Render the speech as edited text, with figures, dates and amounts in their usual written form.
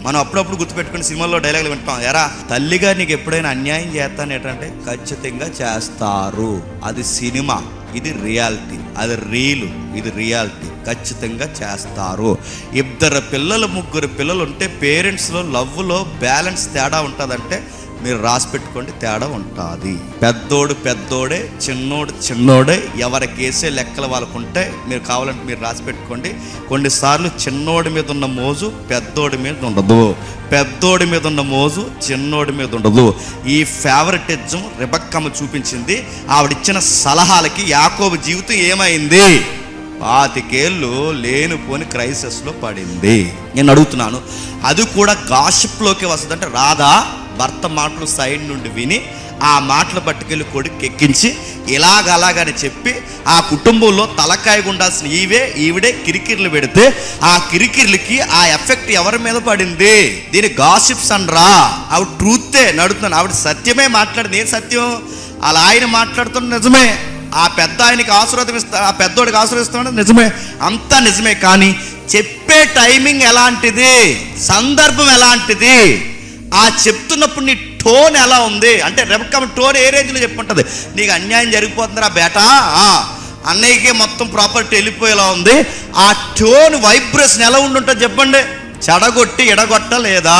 మనం అప్పుడప్పుడు గుర్తుపెట్టుకుని సినిమాల్లో డైలాగులు వింటాం, ఎరా తల్లిగా నీకు ఎప్పుడైనా అన్యాయం చేస్తాను ఏంటంటే ఖచ్చితంగా చేస్తారు. అది సినిమా, ఇది రియాలిటీ. అది రీలు, ఇది రియాలిటీ. ఖచ్చితంగా చేస్తారు. 2 పిల్లలు 3 పిల్లలు ఉంటే పేరెంట్స్లో లవ్లో బ్యాలెన్స్ తేడా ఉంటుందంటే మీరు రాసి పెట్టుకోండి, తేడా ఉంటుంది. పెద్దోడు పెద్దోడే, చిన్నోడు చిన్నోడే. ఎవరికి వేసే లెక్కలు వాళ్ళకు ఉంటే మీరు కావాలంటే మీరు రాసి పెట్టుకోండి. కొన్నిసార్లు చిన్నోడి మీద ఉన్న మోజు పెద్దోడి మీద ఉండదు, పెద్దోడి మీద ఉన్న మోజు చిన్నోడి మీద ఉండదు. ఈ ఫేవరెటిజం రెబెక్కమ్మ చూపించింది. ఆవిడిచ్చిన సలహాలకి యాకోబు జీవితం ఏమైంది? 25 ఏళ్ళు లేనిపోని క్రైసిస్లో పడింది. నేను అడుగుతున్నాను, అది కూడా గాసిప్లోకి వస్తుందంటే రాదా? భర్త మాటలు సైడ్ నుండి విని ఆ మాటలు పట్టుకెళ్ళి కొడుకు ఎక్కించి ఇలాగలాగని చెప్పి ఆ కుటుంబంలో తలకాయ ఉండాల్సిన ఈవిడే కిరికిర్లు పెడితే ఆ కిరికిర్లకి ఆ ఎఫెక్ట్ ఎవరి మీద పడింది? దీని గాసిప్స్ అనరా? ఆవిడ ట్రూతే నడుతున్నాను, ఆవిడ సత్యమే మాట్లాడింది. ఏం సత్యం? అలా ఆయన మాట్లాడుతున్న నిజమే. ఆ పెద్ద ఆయనకి ఆశీర్వాదం ఆ పెద్దోడికి ఆశీర్వదిస్తాడు నిజమే, అంతా నిజమే. కానీ చెప్పే టైమింగ్ ఎలాంటిది, సందర్భం ఎలాంటిది, ఆ చెప్తున్నప్పుడు నీ టోన్ ఎలా ఉంది అంటే రెబెక్కమ్మ టోన్ ఏ రేంజ్లో చెప్పుంటుంది? నీకు అన్యాయం జరిగిపోతుందిరా బేటా, అన్నయ్యకే మొత్తం ప్రాపర్టీ వెళ్ళిపోయేలా ఉంది. ఆ టోన్ వైబ్రేషన్ ఎలా ఉండుంటుంది చెప్పండి? చెడగొట్టి ఎడగొట్టలేదా?